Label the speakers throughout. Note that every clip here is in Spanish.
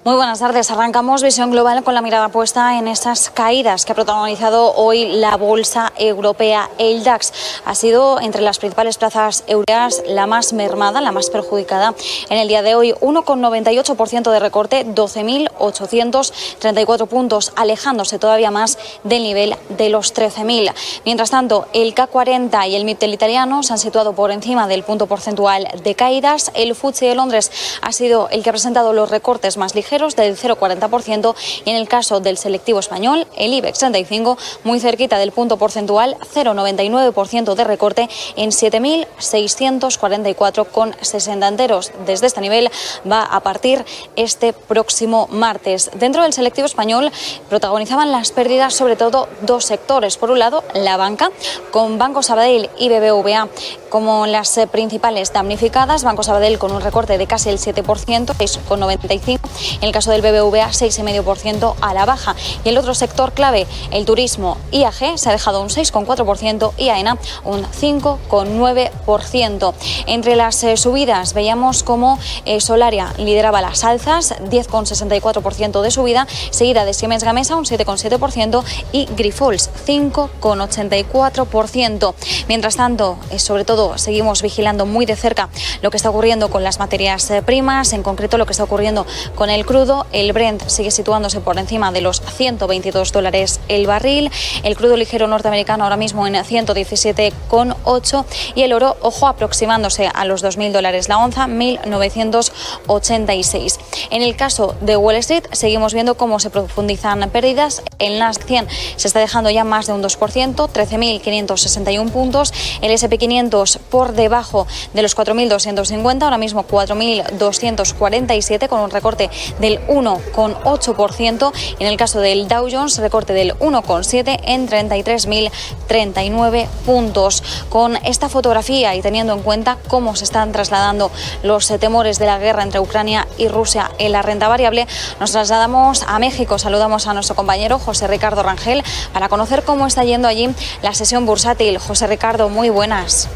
Speaker 1: Muy buenas tardes. Arrancamos Visión Global con la mirada puesta en esas caídas que ha protagonizado hoy la bolsa europea. El DAX ha sido entre las principales plazas europeas la más mermada, la más perjudicada en el día de hoy. 1,98% de recorte, 12.834 puntos, alejándose todavía más del nivel de los 13.000. Mientras tanto, el CAC 40 y el MIB del italiano se han situado por encima del punto porcentual de caídas. El FTSE de Londres ha sido el que ha presentado los recortes más ligeros, del 0,40%, y en el caso del selectivo español, el IBEX 35, muy cerquita del punto porcentual, 0,99% de recorte en 7.644,60 enteros. Desde este nivel va a partir este próximo martes. Dentro del selectivo español protagonizaban las pérdidas sobre todo dos sectores. Por un lado, la banca, con Banco Sabadell y BBVA como las principales damnificadas. Banco Sabadell con un recorte de casi el 7%, 6,95%. En el caso del BBVA, 6,5% a la baja. Y el otro sector clave, el turismo, IAG, se ha dejado un 6,4% y AENA un 5,9%. Entre las subidas veíamos como Solaria lideraba las alzas, 10,64% de subida, seguida de Siemens Gamesa, un 7,7%, y Grifols, 5,84%. Mientras tanto, sobre todo, seguimos vigilando muy de cerca lo que está ocurriendo con las materias primas, en concreto lo que está ocurriendo con el crudo. El Brent sigue situándose por encima de los $122 el barril, el crudo ligero norteamericano ahora mismo en 117,8, y el oro, ojo, aproximándose a los $2.000 la onza, 1.986. En el caso de Wall Street seguimos viendo cómo se profundizan pérdidas. El Nasdaq 100 se está dejando ya más de un 2%, 13.561 puntos, el S&P 500 por debajo de los 4.250, ahora mismo 4.247, con un recorte del 1,8%, y en el caso del Dow Jones, recorte del 1,7% en 33.039 puntos. Con esta fotografía y teniendo en cuenta cómo se están trasladando los temores de la guerra entre Ucrania y Rusia en la renta variable, nos trasladamos a México. Saludamos a nuestro compañero José Ricardo Rangel para conocer cómo está yendo allí la sesión bursátil. José Ricardo, muy buenas.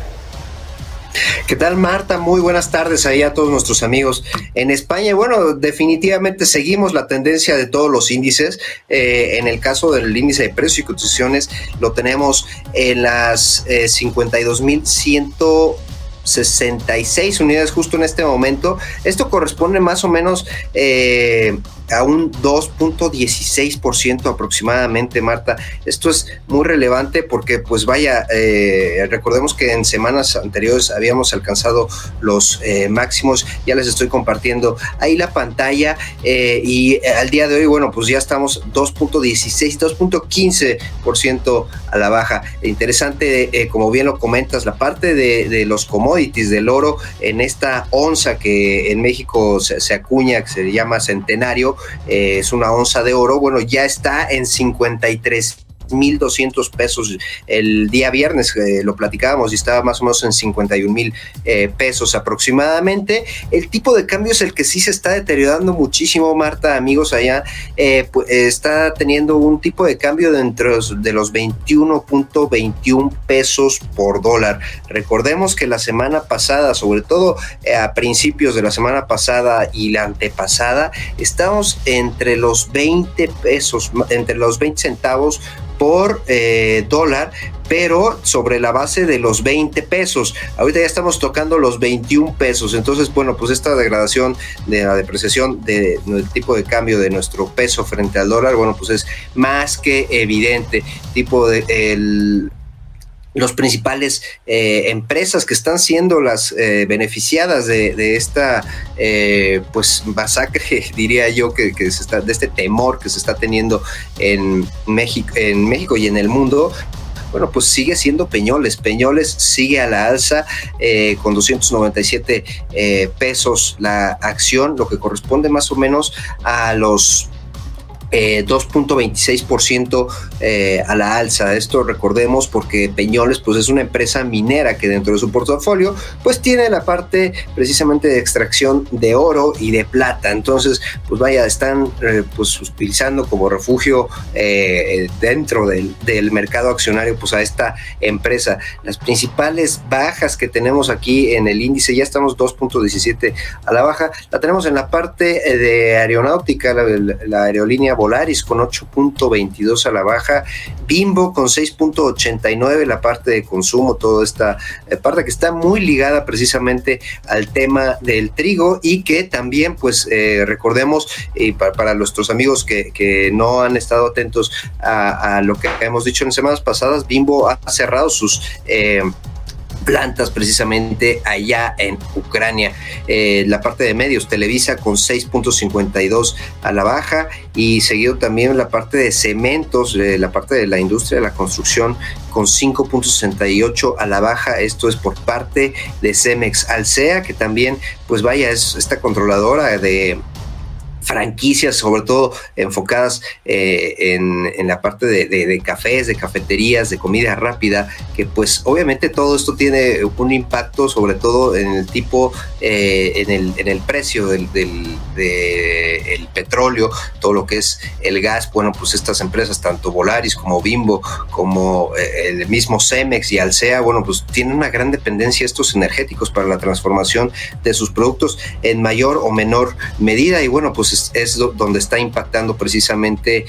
Speaker 2: ¿Qué tal, Marta? Muy buenas tardes ahí a todos nuestros amigos en España. Bueno, definitivamente seguimos la tendencia de todos los índices. En el caso del índice de precios y cotizaciones lo tenemos en las 52.166 unidades justo en este momento. Esto corresponde más o menos a un 2.16% aproximadamente, Marta. Esto es muy relevante porque, pues vaya, recordemos que en semanas anteriores habíamos alcanzado los máximos. Ya les estoy compartiendo ahí la pantalla, y al día de hoy, bueno, pues ya estamos 2.16, 2.15% a la baja. Interesante, como bien lo comentas, la parte de los commodities, del oro, en esta onza que en México se acuña, que se llama centenario. Es una onza de oro, bueno, ya está en 53.200 pesos. El día viernes lo platicábamos y estaba más o menos en 51,000 pesos aproximadamente. El tipo de cambio es el que sí se está deteriorando muchísimo, Marta, amigos allá. Pues, está teniendo un tipo de cambio dentro de los 21.21 pesos por dólar. Recordemos que la semana pasada, sobre todo a principios de la semana pasada y la antepasada, estamos entre los 20 pesos, entre los 20 centavos por dólar, pero sobre la base de los 20 pesos. Ahorita ya estamos tocando los 21 pesos. Entonces, bueno, pues esta degradación de la depreciación del tipo de cambio de nuestro peso frente al dólar, bueno, pues es más que evidente. Los principales empresas que están siendo las beneficiadas de esta pues masacre, diría yo, que se está, de este temor que se está teniendo en México y en el mundo. Bueno, pues sigue siendo Peñoles. Peñoles sigue a la alza, con 297 pesos la acción, lo que corresponde más o menos a los 2.26% a la alza. Esto recordemos porque Peñoles pues es una empresa minera que dentro de su portafolio pues tiene la parte precisamente de extracción de oro y de plata. Entonces pues vaya, están pues utilizando como refugio dentro del mercado accionario pues a esta empresa. Las principales bajas que tenemos aquí en el índice, ya estamos 2.17 a la baja, la tenemos en la parte de aeronáutica, la aerolínea Volaris con 8.22 a la baja, Bimbo con 6.89, la parte de consumo, toda esta parte que está muy ligada precisamente al tema del trigo y que también pues recordemos para nuestros amigos que no han estado atentos a lo que hemos dicho en semanas pasadas, Bimbo ha cerrado sus plantas precisamente allá en Ucrania. La parte de medios, Televisa con 6.52 a la baja y seguido también la parte de cementos, la parte de la industria de la construcción con 5.68 a la baja. Esto es por parte de Cemex. Alsea, que también pues vaya, es esta controladora de franquicias, sobre todo enfocadas en la parte de cafés, de cafeterías, de comida rápida, que pues obviamente todo esto tiene un impacto sobre todo en el tipo, en el precio del petróleo, todo lo que es el gas. Bueno, pues estas empresas, tanto Volaris como Bimbo, como el mismo Cemex y Alsea, bueno, pues tienen una gran dependencia estos energéticos para la transformación de sus productos en mayor o menor medida, y bueno, pues es donde está impactando precisamente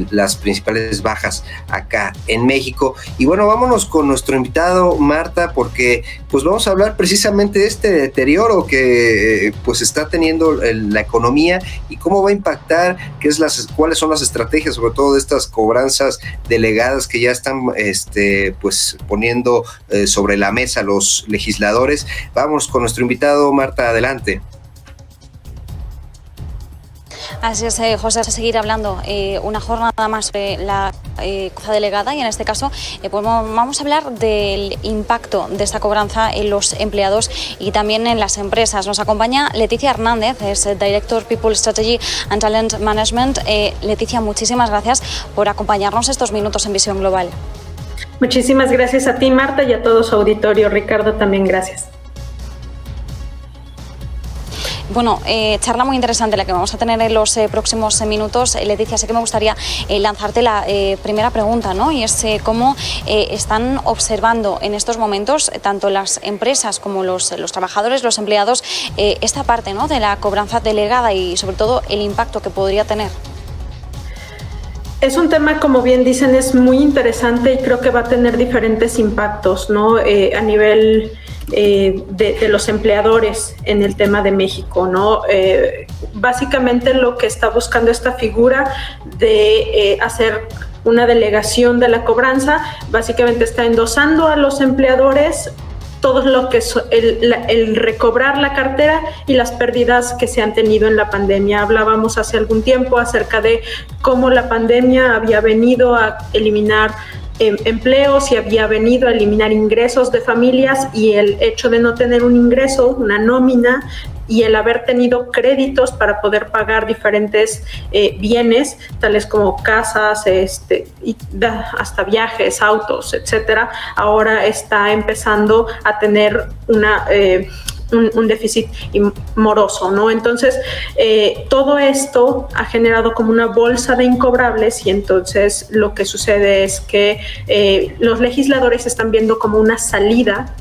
Speaker 2: las principales bajas acá en México. Y bueno, vámonos con nuestro invitado, Marta, porque pues vamos a hablar precisamente de este deterioro que pues está teniendo la economía y cómo va a impactar, cuáles son las estrategias, sobre todo de estas cobranzas delegadas que ya están pues poniendo sobre la mesa los legisladores. Vamos con nuestro invitado, Marta, adelante.
Speaker 1: Así es, José, a seguir hablando una jornada más sobre la cosa delegada, y en este caso pues vamos a hablar del impacto de esta cobranza en los empleados y también en las empresas. Nos acompaña Leticia Hernández, es Director People Strategy and Talent Management. Leticia, muchísimas gracias por acompañarnos estos minutos en Visión Global.
Speaker 3: Muchísimas gracias a ti, Marta, y a todo su auditorio. Ricardo, también gracias.
Speaker 1: Bueno, charla muy interesante la que vamos a tener en los próximos minutos. Leticia, sé que me gustaría lanzarte la primera pregunta, ¿no? Y es cómo están observando en estos momentos tanto las empresas como los trabajadores, los empleados, esta parte, ¿no?, de la cobranza delegada y sobre todo el impacto que podría tener.
Speaker 3: Es un tema, como bien dicen, es muy interesante y creo que va a tener diferentes impactos, ¿no? A nivel de los empleadores en el tema de México, ¿no? Básicamente lo que está buscando esta figura de hacer una delegación de la cobranza, básicamente está endosando a los empleadores todo lo que es el recobrar la cartera y las pérdidas que se han tenido en la pandemia. Hablábamos hace algún tiempo acerca de cómo la pandemia había venido a eliminar empleos y había venido a eliminar ingresos de familias, y el hecho de no tener un ingreso, una nómina, y el haber tenido créditos para poder pagar diferentes bienes, tales como casas, y hasta viajes, autos, etcétera, ahora está empezando a tener un déficit moroso, ¿no? Entonces, todo esto ha generado como una bolsa de incobrables, y entonces lo que sucede es que los legisladores están viendo como una salida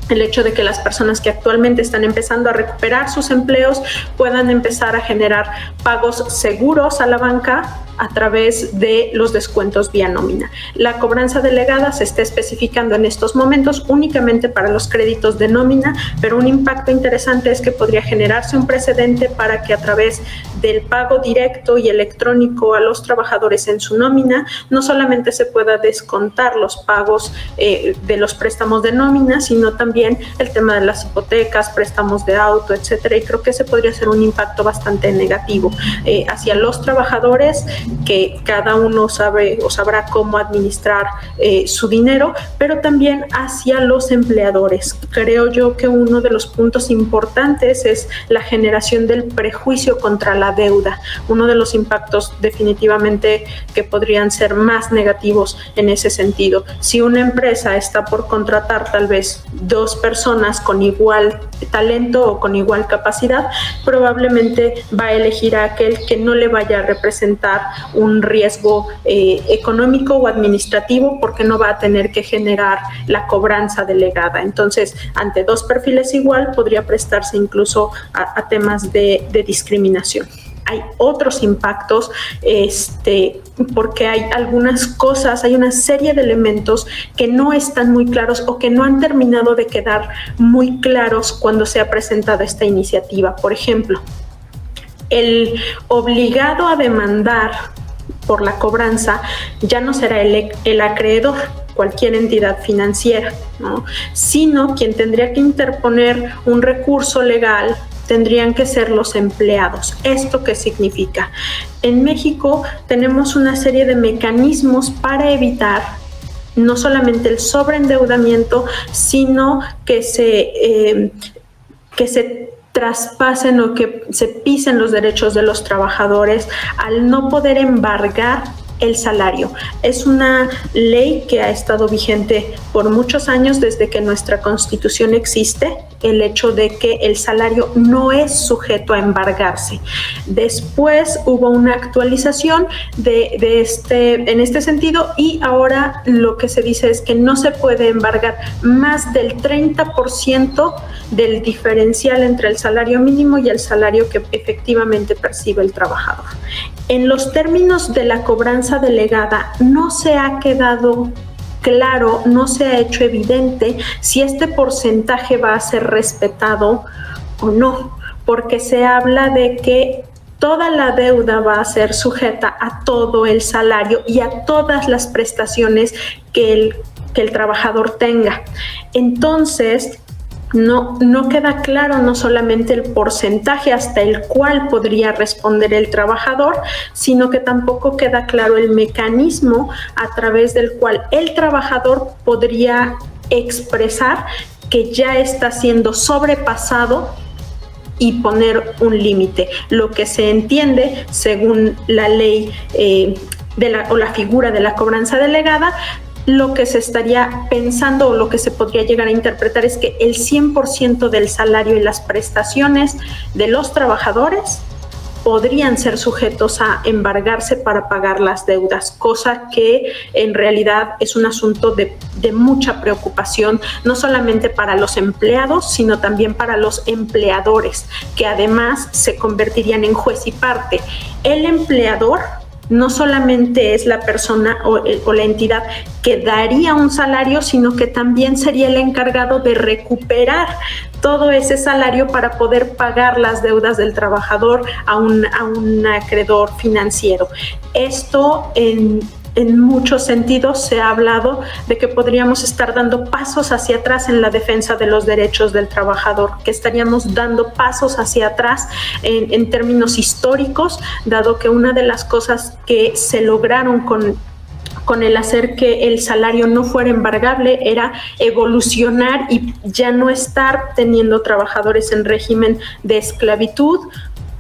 Speaker 3: el hecho de que las personas que actualmente están empezando a recuperar sus empleos puedan empezar a generar pagos seguros a la banca a través de los descuentos vía nómina. La cobranza delegada se está especificando en estos momentos únicamente para los créditos de nómina, pero un impacto interesante es que podría generarse un precedente para que a través del pago directo y electrónico a los trabajadores en su nómina, no solamente se pueda descontar los pagos de los préstamos de nómina, sino también el tema de las hipotecas, préstamos de auto, etcétera, y creo que ese podría ser un impacto bastante negativo hacia los trabajadores que cada uno sabe o sabrá cómo administrar su dinero, pero también hacia los empleadores. Creo yo que uno de los puntos importantes es la generación del prejuicio contra la deuda, uno de los impactos definitivamente que podrían ser más negativos en ese sentido. Si una empresa está por contratar tal vez 2 personas con igual talento o con igual capacidad, probablemente va a elegir a aquel que no le vaya a representar un riesgo económico o administrativo, porque no va a tener que generar la cobranza delegada. Entonces, ante 2 perfiles igual, podría prestarse incluso a temas de discriminación. Hay otros impactos, porque hay algunas cosas, hay una serie de elementos que no están muy claros o que no han terminado de quedar muy claros cuando se ha presentado esta iniciativa. Por ejemplo, el obligado a demandar por la cobranza ya no será el acreedor, cualquier entidad financiera, ¿no?, sino quien tendría que interponer un recurso legal tendrían que ser los empleados. ¿Esto qué significa? En México tenemos una serie de mecanismos para evitar no solamente el sobreendeudamiento, sino que se traspasen o que se pisen los derechos de los trabajadores al no poder embargar el salario. Es una ley que ha estado vigente por muchos años desde que nuestra Constitución existe, el hecho de que el salario no es sujeto a embargarse. Después hubo una actualización en este sentido, y ahora lo que se dice es que no se puede embargar más del 30% del diferencial entre el salario mínimo y el salario que efectivamente percibe el trabajador. En los términos de la cobranza delegada no se ha quedado claro, no se ha hecho evidente si este porcentaje va a ser respetado o no, porque se habla de que toda la deuda va a ser sujeta a todo el salario y a todas las prestaciones que el trabajador tenga. Entonces, no queda claro no solamente el porcentaje hasta el cual podría responder el trabajador, sino que tampoco queda claro el mecanismo a través del cual el trabajador podría expresar que ya está siendo sobrepasado y poner un límite. Lo que se entiende, según la ley o la figura de la cobranza delegada, lo que se estaría pensando o lo que se podría llegar a interpretar es que el 100% del salario y las prestaciones de los trabajadores podrían ser sujetos a embargarse para pagar las deudas, cosa que en realidad es un asunto de mucha preocupación, no solamente para los empleados, sino también para los empleadores, que además se convertirían en juez y parte. El empleador no solamente es la persona o la entidad que daría un salario, sino que también sería el encargado de recuperar todo ese salario para poder pagar las deudas del trabajador a un acreedor financiero. Esto en muchos sentidos se ha hablado de que podríamos estar dando pasos hacia atrás en la defensa de los derechos del trabajador, que estaríamos dando pasos hacia atrás en términos históricos, dado que una de las cosas que se lograron con el hacer que el salario no fuera embargable era evolucionar y ya no estar teniendo trabajadores en régimen de esclavitud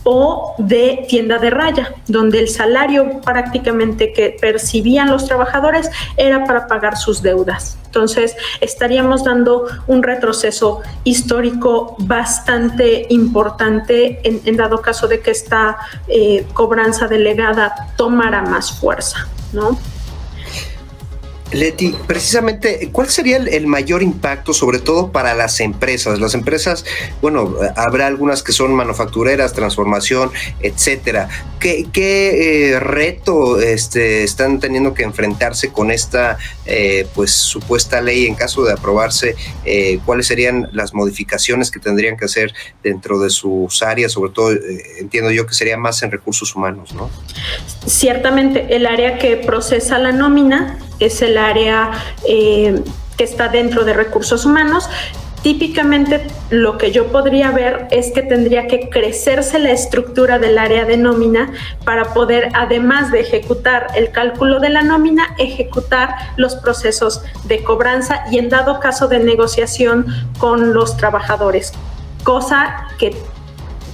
Speaker 3: o de tienda de raya, donde el salario prácticamente que percibían los trabajadores era para pagar sus deudas. Entonces, estaríamos dando un retroceso histórico bastante importante en dado caso de que esta cobranza delegada tomara más fuerza, ¿no?
Speaker 2: Leti, precisamente, ¿cuál sería el mayor impacto, sobre todo para las empresas? Las empresas, bueno, habrá algunas que son manufactureras, transformación, etcétera. ¿Qué reto están teniendo que enfrentarse con esta pues supuesta ley en caso de aprobarse? ¿Cuáles serían las modificaciones que tendrían que hacer dentro de sus áreas? Sobre todo, entiendo yo que sería más en recursos humanos, ¿no?
Speaker 3: Ciertamente, el área que procesa la nómina es el área que está dentro de recursos humanos. Típicamente lo que yo podría ver es que tendría que crecerse la estructura del área de nómina para poder, además de ejecutar el cálculo de la nómina, ejecutar los procesos de cobranza y en dado caso de negociación con los trabajadores, cosa que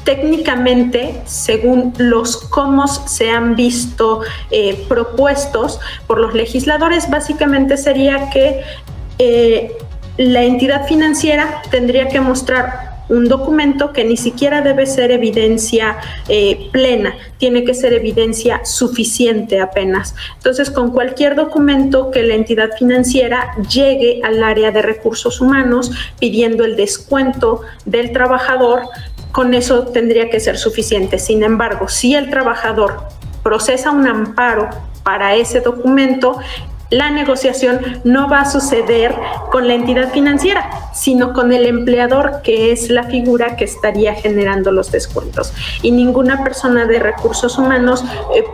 Speaker 3: técnicamente, según los cómo se han visto propuestos por los legisladores, básicamente sería que la entidad financiera tendría que mostrar un documento que ni siquiera debe ser evidencia plena, tiene que ser evidencia suficiente apenas. Entonces, con cualquier documento que la entidad financiera llegue al área de recursos humanos pidiendo el descuento del trabajador, con eso tendría que ser suficiente. Sin embargo, si el trabajador procesa un amparo para ese documento, la negociación no va a suceder con la entidad financiera, sino con el empleador, que es la figura que estaría generando los descuentos. Y ninguna persona de recursos humanos,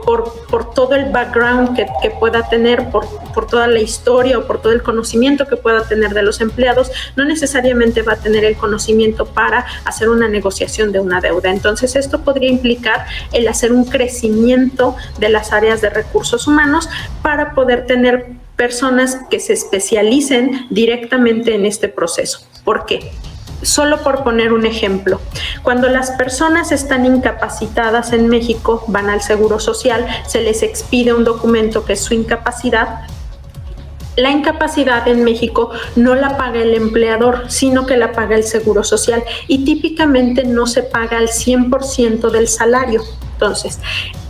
Speaker 3: por todo el background que pueda tener, por toda la historia o por todo el conocimiento que pueda tener de los empleados, no necesariamente va a tener el conocimiento para hacer una negociación de una deuda. Entonces, esto podría implicar el hacer un crecimiento de las áreas de recursos humanos para poder tener personas que se especialicen directamente en este proceso. ¿Por qué? Solo por poner un ejemplo, cuando las personas están incapacitadas en México, van al Seguro Social, se les expide un documento que es su incapacidad. La incapacidad en México no la paga el empleador, sino que la paga el Seguro Social y típicamente no se paga al 100% del salario. Entonces,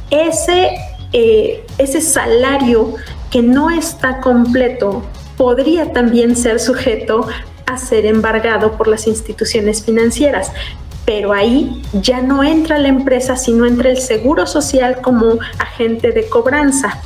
Speaker 3: ese salario que no está completo podría también ser sujeto a ser embargado por las instituciones financieras. Pero ahí ya no entra la empresa, sino entra el Seguro Social como agente de cobranza.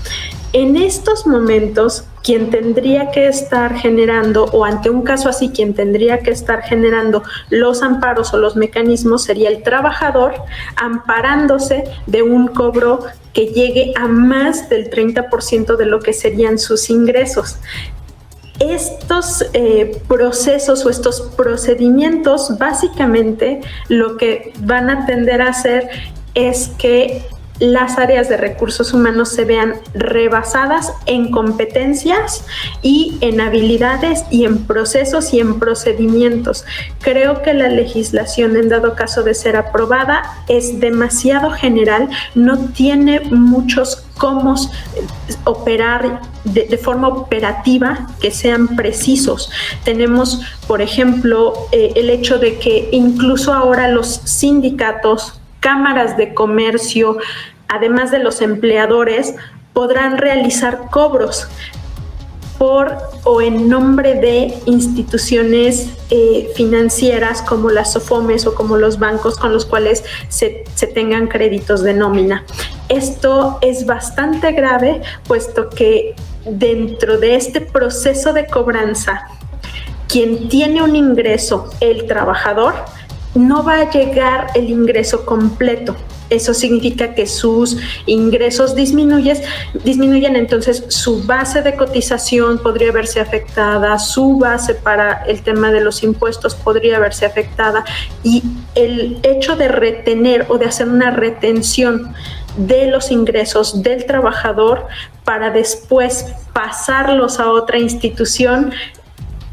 Speaker 3: En estos momentos, quien tendría que estar generando, o ante un caso así, quien tendría que estar generando los amparos o los mecanismos sería el trabajador, amparándose de un cobro que llegue a más del 30% de lo que serían sus ingresos. Estos procesos o estos procedimientos básicamente lo que van a tender a hacer es que las áreas de recursos humanos se vean rebasadas en competencias y en habilidades y en procesos y en procedimientos. Creo que la legislación, en dado caso de ser aprobada, es demasiado general, no tiene muchos cómo operar de forma operativa que sean precisos. Tenemos, por ejemplo, el hecho de que incluso ahora los sindicatos, cámaras de comercio, además de los empleadores, podrán realizar cobros por o en nombre de instituciones financieras como las SOFOMES o como los bancos con los cuales se tengan créditos de nómina. Esto es bastante grave, puesto que dentro de este proceso de cobranza, quien tiene un ingreso, el trabajador, no va a llegar el ingreso completo. Eso significa que sus ingresos disminuyen, entonces su base de cotización podría verse afectada, su base para el tema de los impuestos podría verse afectada, y el hecho de retener o de hacer una retención de los ingresos del trabajador para después pasarlos a otra institución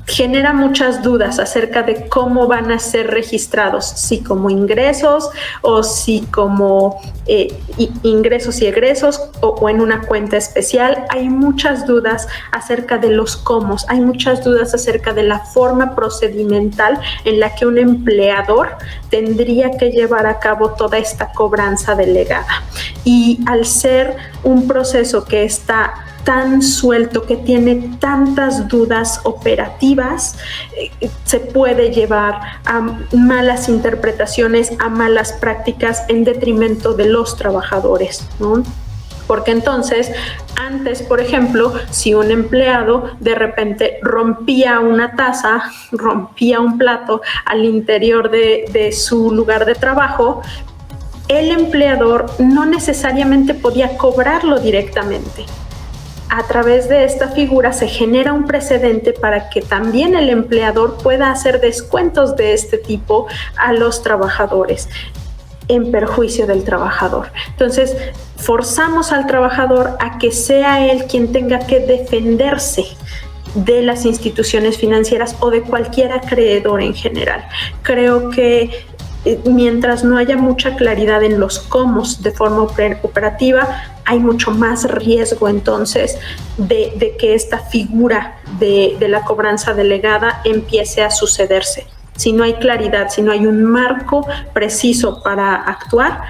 Speaker 3: genera muchas dudas acerca de cómo van a ser registrados, si como ingresos o si como ingresos y egresos o en una cuenta especial. Hay muchas dudas acerca de los cómo, hay muchas dudas acerca de la forma procedimental en la que un empleador tendría que llevar a cabo toda esta cobranza delegada. Y al ser un proceso que está tan suelto, que tiene tantas dudas operativas, se puede llevar a malas interpretaciones, a malas prácticas en detrimento de los trabajadores, ¿no? Porque entonces, antes, por ejemplo, si un empleado de repente rompía una taza, rompía un plato al interior de su lugar de trabajo, el empleador no necesariamente podía cobrarlo directamente. a través de esta figura se genera un precedente para que también el empleador pueda hacer descuentos de este tipo a los trabajadores en perjuicio del trabajador. Entonces, forzamos al trabajador a que sea él quien tenga que defenderse de las instituciones financieras o de cualquier acreedor en general. Creo que mientras no haya mucha claridad en los cómo de forma operativa, hay mucho más riesgo entonces de que esta figura de la cobranza delegada empiece a sucederse. Si no hay claridad, si no hay un marco preciso para actuar,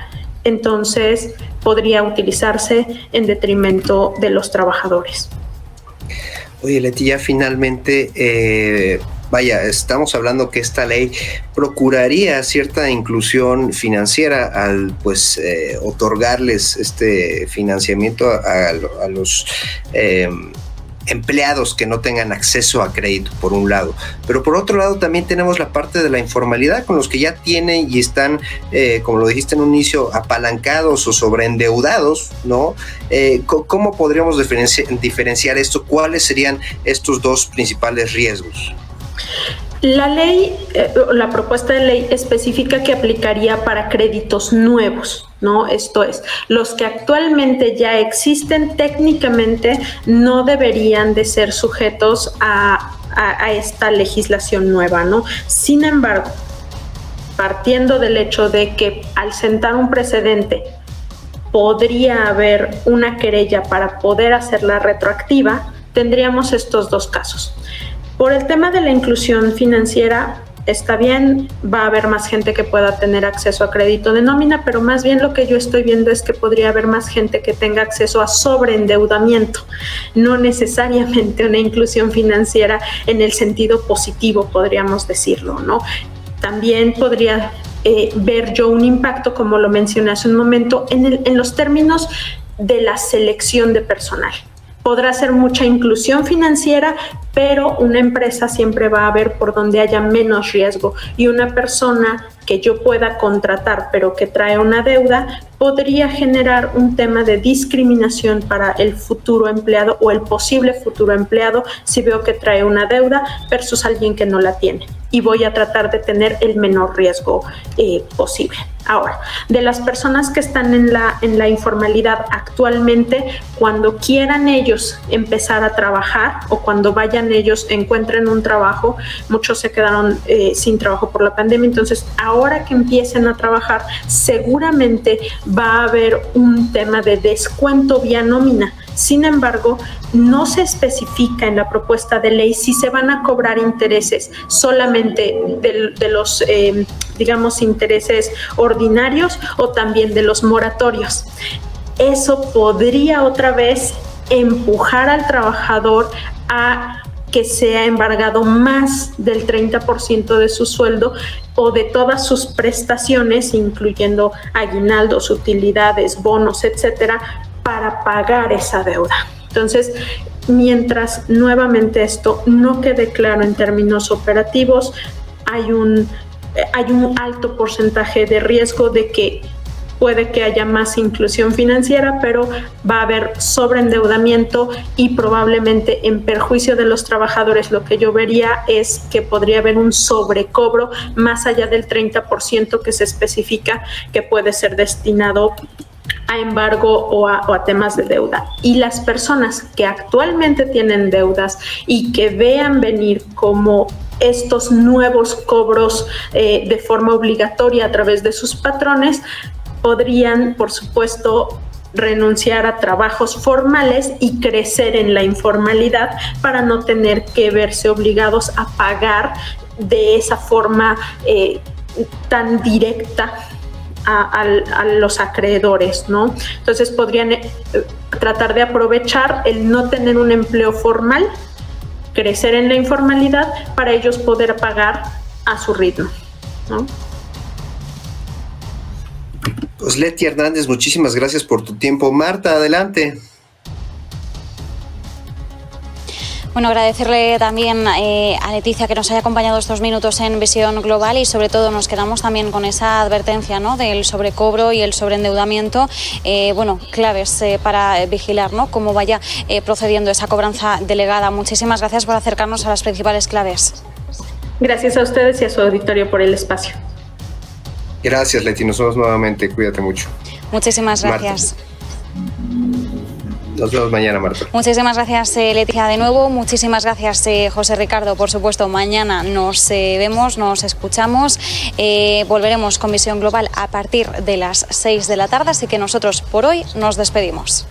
Speaker 3: entonces podría utilizarse en detrimento de los trabajadores.
Speaker 2: Oye, Leti, ya finalmente, estamos hablando que esta ley procuraría cierta inclusión financiera al otorgarles este financiamiento a los empleados que no tengan acceso a crédito, por un lado, pero por otro lado también tenemos la parte de la informalidad con los que ya tienen y están, como lo dijiste en un inicio, apalancados o sobreendeudados, ¿no? ¿Cómo podríamos diferenciar esto? ¿Cuáles serían estos dos principales riesgos?
Speaker 3: La ley, la propuesta de ley especifica que aplicaría para créditos nuevos, ¿no? Esto es, los que actualmente ya existen técnicamente no deberían de ser sujetos a esta legislación nueva, ¿no? Sin embargo, partiendo del hecho de que al sentar un precedente podría haber una querella para poder hacerla retroactiva, tendríamos estos dos casos. Por el tema de la inclusión financiera, está bien, va a haber más gente que pueda tener acceso a crédito de nómina, pero más bien lo que yo estoy viendo es que podría haber más gente que tenga acceso a sobreendeudamiento, no necesariamente una inclusión financiera en el sentido positivo, podríamos decirlo, ¿no? También podría ver yo un impacto, como lo mencioné hace un momento, en los términos de la selección de personal. Podrá ser mucha inclusión financiera, pero una empresa siempre va a ver por donde haya menos riesgo, y una persona que yo pueda contratar pero que trae una deuda podría generar un tema de discriminación para el futuro empleado o el posible futuro empleado si veo que trae una deuda versus alguien que no la tiene, y voy a tratar de tener el menor riesgo posible. Ahora, de las personas que están en la informalidad actualmente, cuando quieran ellos empezar a trabajar o cuando vayan ellos encuentren un trabajo, muchos se quedaron sin trabajo por la pandemia, entonces ahora que empiecen a trabajar seguramente va a haber un tema de descuento vía nómina. Sin embargo, no se especifica en la propuesta de ley si se van a cobrar intereses solamente de los, digamos, intereses ordinarios o también de los moratorios. Eso podría otra vez empujar al trabajador a que sea embargado más del 30% de su sueldo o de todas sus prestaciones, incluyendo aguinaldos, utilidades, bonos, etcétera, para pagar esa deuda. Entonces, mientras nuevamente esto no quede claro en términos operativos, hay un alto porcentaje de riesgo de que puede que haya más inclusión financiera, pero va a haber sobreendeudamiento y probablemente en perjuicio de los trabajadores. Lo que yo vería es que podría haber un sobrecobro más allá del 30% que se especifica que puede ser destinado a embargo o a temas de deuda. Y las personas que actualmente tienen deudas y que vean venir como estos nuevos cobros de forma obligatoria a través de sus patrones, podrían, por supuesto, renunciar a trabajos formales y crecer en la informalidad para no tener que verse obligados a pagar de esa forma tan directa a los acreedores, ¿no? Entonces podrían tratar de aprovechar el no tener un empleo formal, crecer en la informalidad para ellos poder pagar a su ritmo, ¿no?
Speaker 2: Pues Leti Hernández, muchísimas gracias por tu tiempo. Marta, adelante.
Speaker 1: Bueno, agradecerle también a Leticia que nos haya acompañado estos minutos en Visión Global y sobre todo nos quedamos también con esa advertencia, ¿no?, del sobrecobro y el sobreendeudamiento, claves para vigilar, ¿no?, cómo vaya procediendo esa cobranza delegada. Muchísimas gracias por acercarnos a las principales claves.
Speaker 3: Gracias a ustedes y a su auditorio por el espacio.
Speaker 2: Gracias, Leti, nos vemos nuevamente, cuídate mucho.
Speaker 1: Muchísimas gracias.
Speaker 2: Marta. Nos vemos mañana, Marta.
Speaker 1: Muchísimas gracias, Leticia, de nuevo. Muchísimas gracias, José Ricardo. Por supuesto, mañana nos vemos, nos escuchamos. Volveremos con Visión Global a partir de las 6 de la tarde, así que nosotros por hoy nos despedimos.